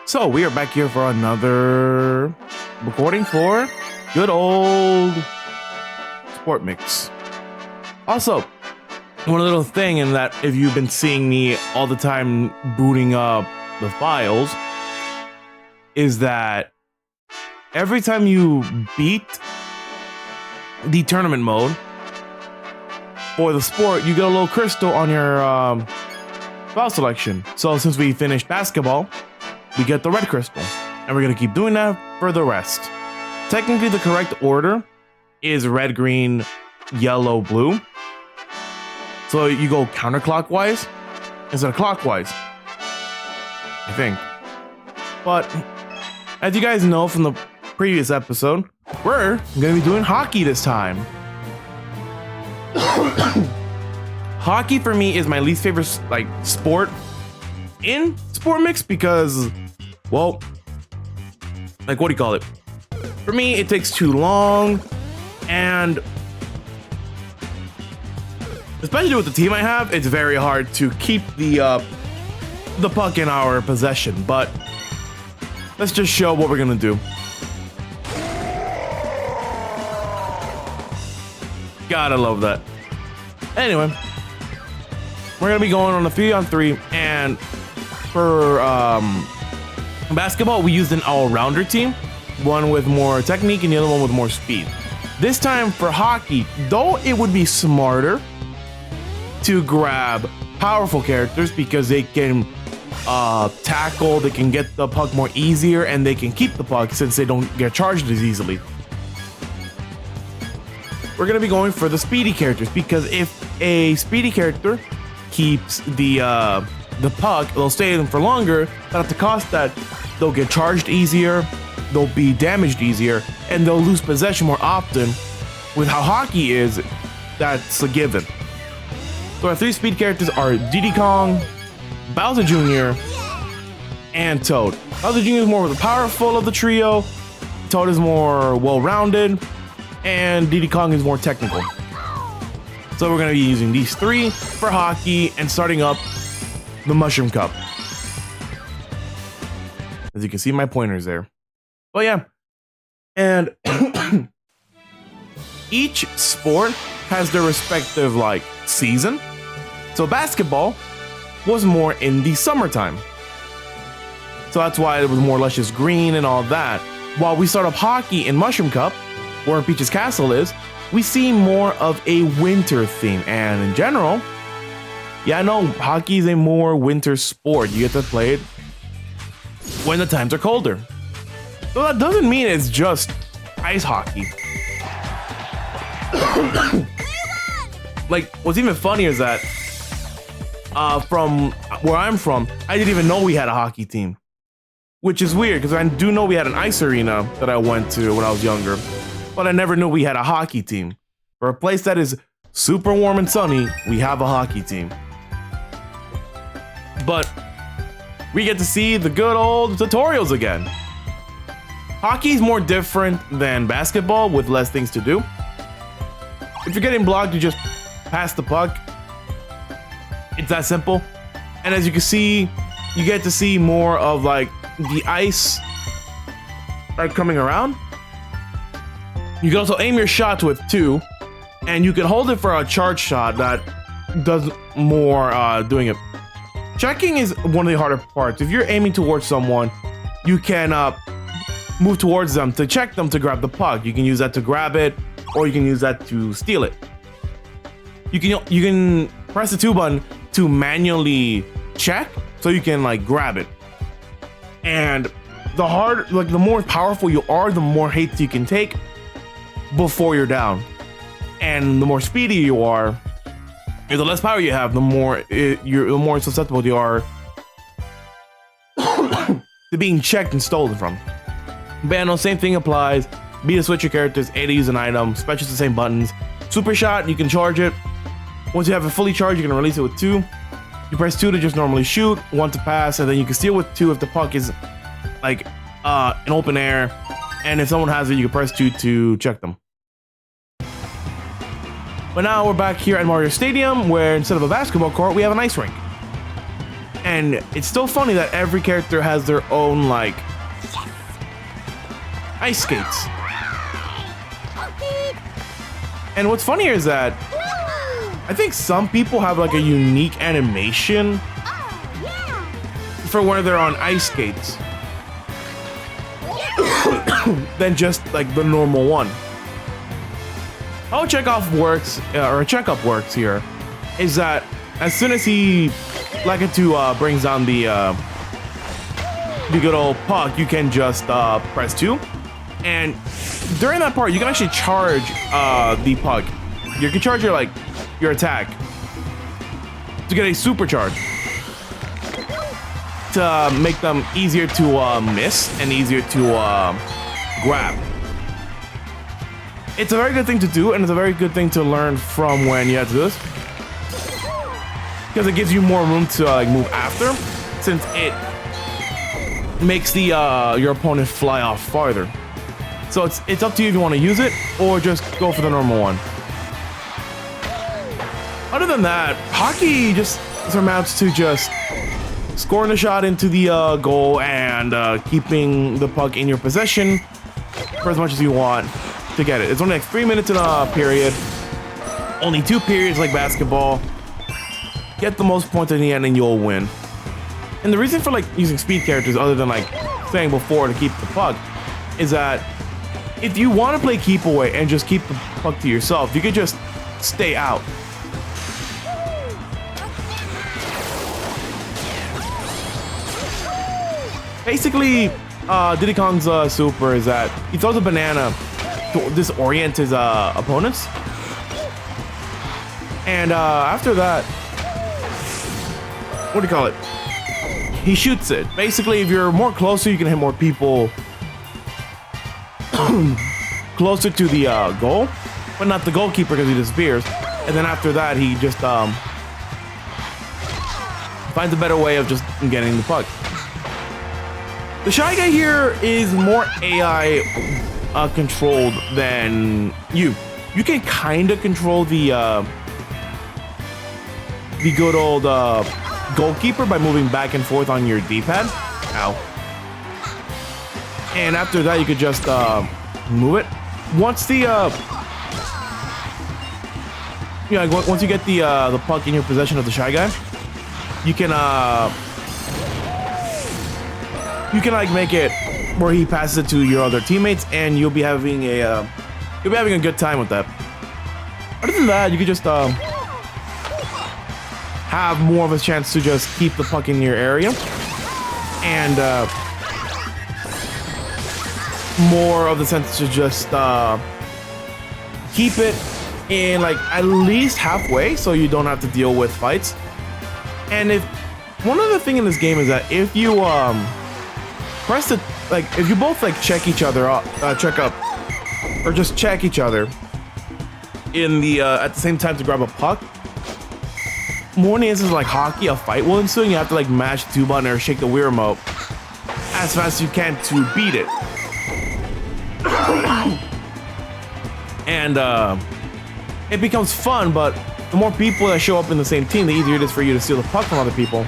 So we are back here for another recording for good old Sport Mix. Also, one little thing in that if you've been seeing me all the time booting up the files, is that every time you beat the tournament mode for the sport, you get a little crystal on your file selection. So since we finished basketball, we get the red crystal, and we're gonna keep doing that for the rest. Technically, the correct order is red, green, yellow, blue. So you go counterclockwise instead of clockwise, I think. But as you guys know from the previous episode, we're gonna be doing hockey this time. Hockey for me is my least favorite sport in Sport Mix because, well, what do you call it? For me, it takes too long, and especially with the team I have, it's very hard to keep the puck in our possession. But let's just show what we're gonna do. Gotta love that. Anyway, we're gonna be going on a 3-on-3, and for basketball, we used an all-rounder team, one with more technique and the other one with more speed. This time for hockey, though it would be smarter to grab powerful characters because they can tackle, they can get the puck more easier, and they can keep the puck since they don't get charged as easily. We're gonna be going for the speedy characters because if a speedy character keeps the puck, they'll stay in for longer, but at the cost that they'll get charged easier, they'll be damaged easier, and they'll lose possession more often. With how hockey is, that's a given. So our 3 speed characters are Diddy Kong, Bowser Jr., and Toad. Bowser Jr. is more of the powerful of the trio, Toad is more well-rounded, and Diddy Kong is more technical. So we're gonna be using these 3 for hockey and starting up the Mushroom Cup. As you can see, my pointer's there. But yeah, and each sport has their respective season. So basketball was more in the summertime, so that's why it was more luscious green and all that. While we start up hockey in Mushroom Cup, where Peach's Castle is, we see more of a winter theme. And in general, yeah, I know hockey is a more winter sport. You get to play it when the times are colder. So that doesn't mean it's just ice hockey. What's even funnier is that from where I'm from, I didn't even know we had a hockey team, which is weird because I do know we had an ice arena that I went to when I was younger, but I never knew we had a hockey team. For a place that is super warm and sunny, we have a hockey team. But we get to see the good old tutorials again. Hockey is more different than basketball with less things to do. If you're getting blocked, you just pass the puck. It's that simple. And as you can see, you get to see more of the ice coming around. You can also aim your shots with 2, and you can hold it for a charge shot that does more doing it. Checking is one of the harder parts. If you're aiming towards someone, you can move towards them to check them to grab the puck. You can use that to grab it, or you can use that to steal it. You can press the 2 button to manually check, so you can grab it. And the more powerful you are, the more hits you can take before you're down. And the more speedy you are, the less power you have, the more susceptible you are to being checked and stolen from. But yeah, no, same thing applies. B to switch your characters, A to use an item, specials the same buttons. Super shot, you can charge it. Once you have it fully charged, you can release it with 2. You press 2 to just normally shoot, 1 to pass, and then you can steal with 2 if the puck is in open air. And if someone has it, you can press 2 to check them. But now we're back here at Mario Stadium, where instead of a basketball court, we have an ice rink. And it's still funny that every character has their own, like, ice skates. And what's funnier is that I think some people have like a unique animation for when they're on ice skates than just like the normal one. How Chekhov works, or Chekhov works here, is that as soon as he brings down the good old puck, you can just press 2, and during that part, you can actually charge the puck. You can charge your attack to get a supercharge to make them easier to miss and easier to grab. It's a very good thing to do, and it's a very good thing to learn from when you have to do this, because it gives you more room to like move after, since it makes the your opponent fly off farther. So it's up to you if you want to use it or just go for the normal one. Other than that, hockey just amounts to just scoring a shot into the goal and keeping the puck in your possession for as much as you want to get it. It's only like 3 minutes in a period. Only 2 periods like basketball. Get the most points in the end and you'll win. And the reason for like using speed characters, other than like saying before to keep the puck, is that if you want to play keep away and just keep the puck to yourself, you could just stay out. Basically, Diddy Kong's super is that he throws a banana to disorient his opponents. And after that, what do you call it? He shoots it. Basically, if you're more closer, you can hit more people closer to the goal, but not the goalkeeper because he disappears. And then after that, he just finds a better way of just getting the puck. The Shy Guy here is more AI controlled than you. You can kind of control the good old goalkeeper by moving back and forth on your D-pad. Ow. And after that, you could just move it. Once the once you get the puck in your possession of the Shy Guy, you can like make it where he passes it to your other teammates, and you'll be having a good time with that. Other than that, you could just have more of a chance to just keep the puck in your area, and more of the sense to just keep it in like at least halfway, so you don't have to deal with fights. And if one other thing in this game is that if you press it, like if you both like check each other up, check each other in the at the same time to grab a puck, more in the instance like hockey, a fight will ensue, and you have to like mash the 2 button or shake the Wii remote as fast as you can to beat it. And it becomes fun, but the more people that show up in the same team, the easier it is for you to steal the puck from other people.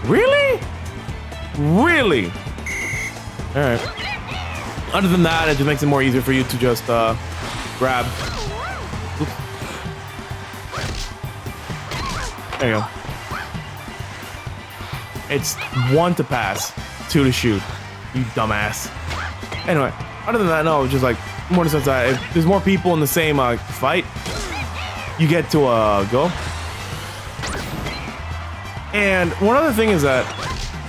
Really? Really? Alright. Other than that, it just makes it more easier for you to just grab. Oops. There you go. It's 1 to pass, 2 to shoot. You dumbass. Anyway, other than that, no, just like more in the sense that if there's more people in the same fight, you get to go. And one other thing is that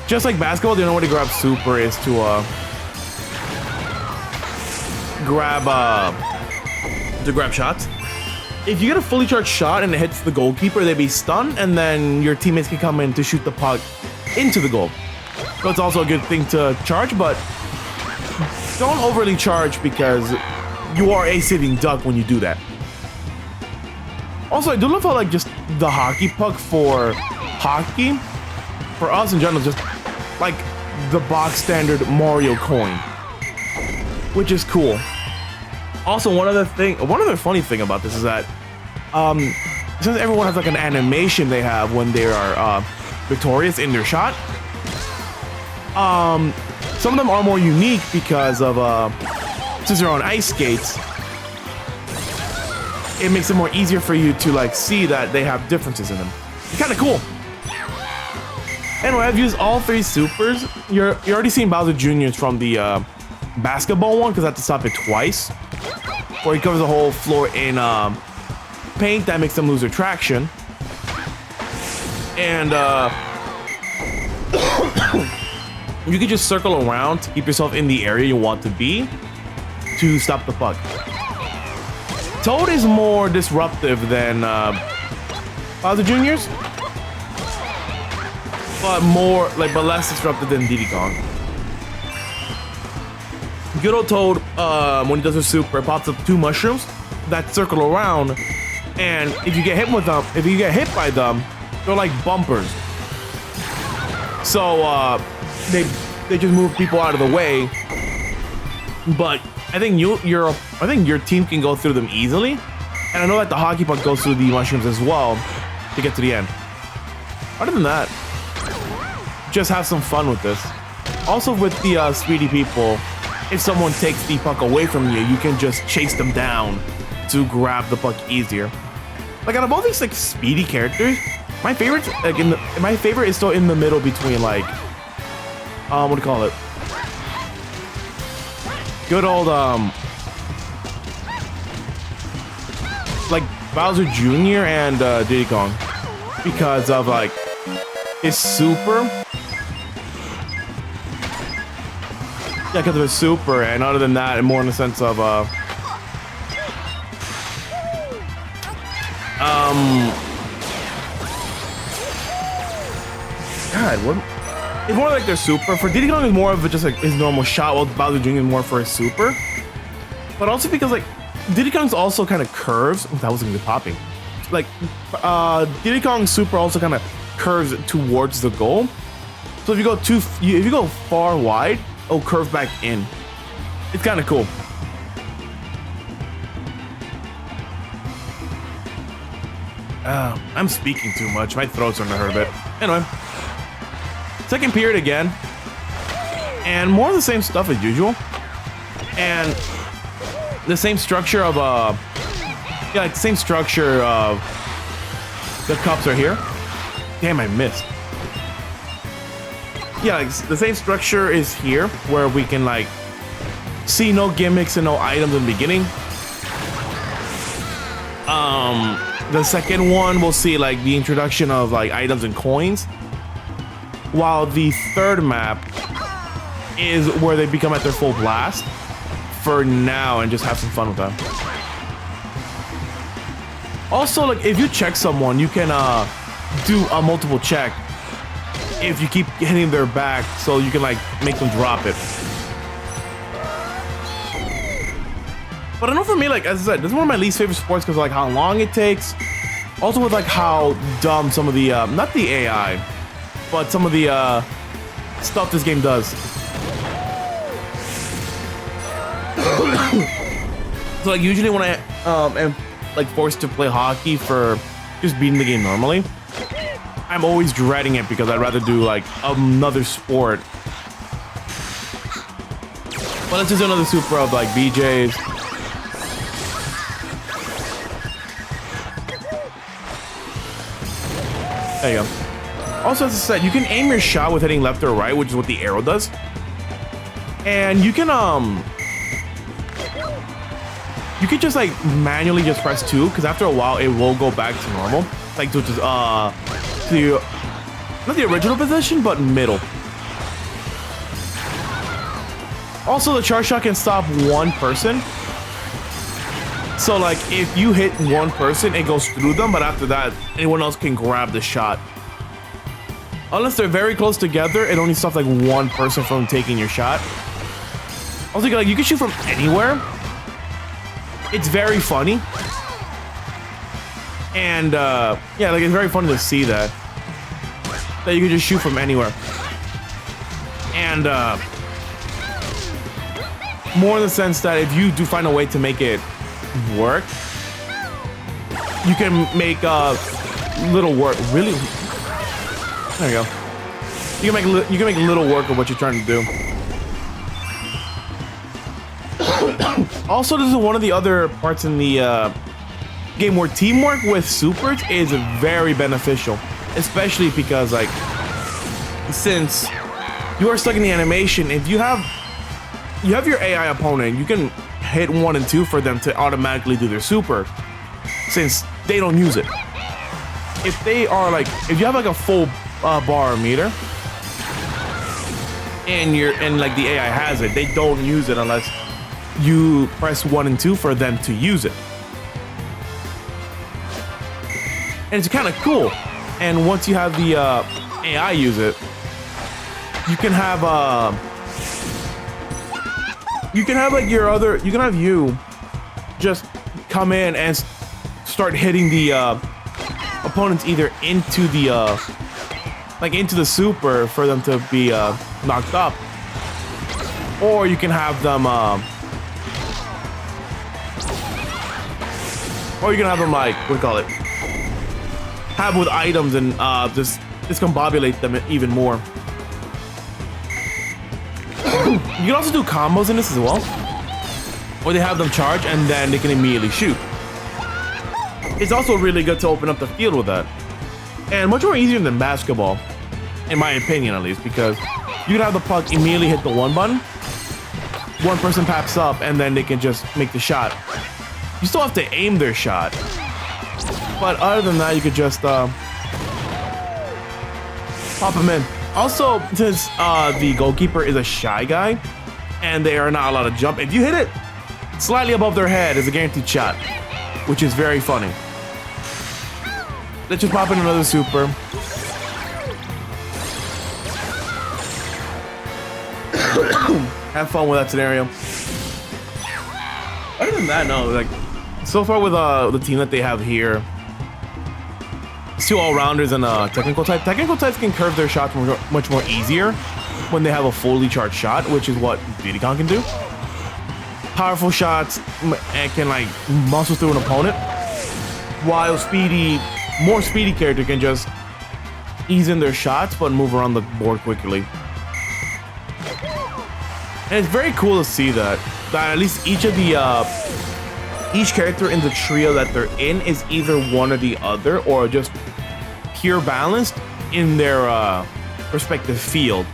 just like basketball, the only way to grab super is to grab shots. If you get a fully charged shot and it hits the goalkeeper, they'd be stunned, and then your teammates can come in to shoot the puck into the goal. So it's also a good thing to charge, but don't overly charge because you are a sitting duck when you do that. Also, I do love how like just the hockey puck for hockey, for us in general, just like the box standard Mario coin, which is cool. Also, one other funny thing about this is that since everyone has like an animation they have when they are victorious in their shot, some of them are more unique because of since they're on ice skates, it makes it more easier for you to like see that they have differences in them. It's kind of cool. Anyway, I've used all 3 supers. You're already seeing Bowser Jr.'s from the basketball one because I have to stop it twice, where he covers the whole floor in paint that makes them lose their traction. And you can just circle around to keep yourself in the area you want to be to stop the puck. Toad is more disruptive than Bowser Jr.'s, but less disruptive than Diddy Kong. Good old Toad, when he does his super, pops up 2 mushrooms that circle around, and if you get hit by them, they're like bumpers. So they just move people out of the way. But I think your team can go through them easily, and I know that the hockey puck goes through the mushrooms as well to get to the end. Other than that, just have some fun with this. Also with the speedy people, if someone takes the puck away from you, you can just chase them down to grab the puck easier. Like out of all these like speedy characters, my favorite is still in the middle between like what do you call it? Good old like Bowser Jr. and Diddy Kong, because of like his super. Yeah, because of his super, and other than that, and more in the sense of God, what? It's more like their super. For Diddy Kong is more of just like his normal shot, while Bowser Jr. is more for his super. But also because like Diddy Kong's also kind of curves. Oh, that wasn't even popping. Like Diddy Kong's super also kind of curves towards the goal. So if you go far wide, it'll curve back in. It's kind of cool. I'm speaking too much. My throat's starting to hurt a bit. Anyway, second period again, and more of the same stuff as usual, and the same structure of like the same structure of the cups are here. Damn, I missed. Yeah, like the same structure is here, where we can like see no gimmicks and no items in the beginning. The second one we'll see like the introduction of like items and coins, while the third map is where they become at their full blast for now and just have some fun with them. Also, like if you check someone, you can do a multiple check if you keep hitting their back, so you can like make them drop it. But I know for me, like as I said, this is one of my least favorite sports because of like how long it takes. Also with like how dumb some of the not the AI, but some of the stuff this game does. So like usually when I am like forced to play hockey for just beating the game normally, I'm always dreading it because I'd rather do like another sport. But let's just do another super of like BJ's. There you go. Also, as I said, you can aim your shot with hitting left or right, which is what the arrow does. And you can just like manually just press 2, because after a while it will go back to normal, like to just not the original position, but middle. Also, the charge shot can stop one person. So like if you hit one person, it goes through them, but after that, anyone else can grab the shot. Unless they're very close together, it only stops like one person from taking your shot. Also, like you can shoot from anywhere. It's very funny. And yeah, like it's very funny to see that you can just shoot from anywhere. And more in the sense that if you do find a way to make it work, you can make little work. Really, there you go. You can make little work of what you're trying to do. Also, this is one of the other parts in the game where teamwork with supers is very beneficial, especially because like since you are stuck in the animation, if you have your AI opponent, you can hit 1 and 2 for them to automatically do their super, since they don't use it. If they are like, if you have like a full bar meter, and like the AI has it, they don't use it unless you press 1 and 2 for them to use it. And it's kind of cool. And once you have the AI use it, you can have like your other, you can have you just come in and start hitting the opponents either into the into the super for them to be knocked up, or you can have them like, what do you call it, have with items and just discombobulate them even more. You can also do combos in this as well, where they have them charge and then they can immediately shoot. It's also really good to open up the field with that, and much more easier than basketball, in my opinion at least, because you can have the puck immediately hit the 1 button, one person pops up, and then they can just make the shot. You still have to aim their shot, but other than that, you could just pop them in. Also, since the goalkeeper is a shy guy and they are not allowed to jump, if you hit it slightly above their head, it's a guaranteed shot, which is very funny. Let's just pop in another super. Have fun with that scenario. Other than that, no, like so far with the team that they have here, it's 2 all-rounders and a technical type. Technical types can curve their shots much more easier when they have a fully charged shot, which is what Diddy Kong can do. Powerful shots and can like muscle through an opponent, while more speedy character can just ease in their shots but move around the board quickly. And it's very cool to see that at least each of the each character in the trio that they're in is either one or the other, or just pure balanced in their respective field.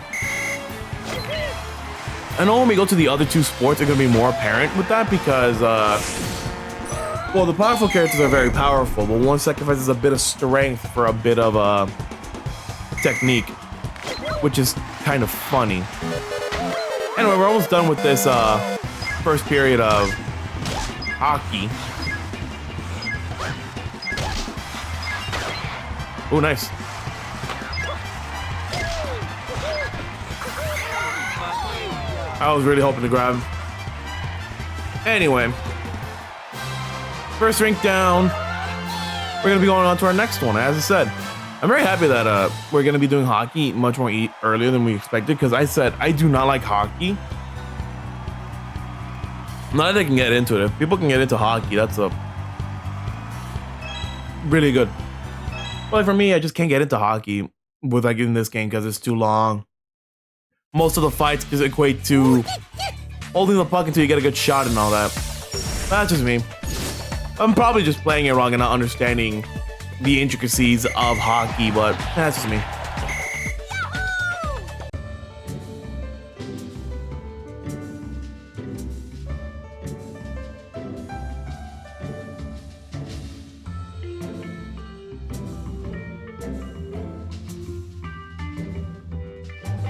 I know when we go to the other 2 sports, it's gonna be more apparent with that, because well, the powerful characters are very powerful, but one sacrifices a bit of strength for a bit of technique, which is kind of funny. Anyway, we're almost done with this first period of hockey. Oh, nice. I was really hoping to grab. Anyway, first rink down. We're gonna be going on to our next one. As I said, I'm very happy that we're gonna be doing hockey much more earlier than we expected, because I said I do not like hockey. Not that I can get into it. If people can get into hockey, that's a really good. But for me, I just can't get into hockey with like in this game because it's too long. Most of the fights just equate to holding the puck until you get a good shot and all that. That's just me. I'm probably just playing it wrong and not understanding the intricacies of hockey, but that's just me.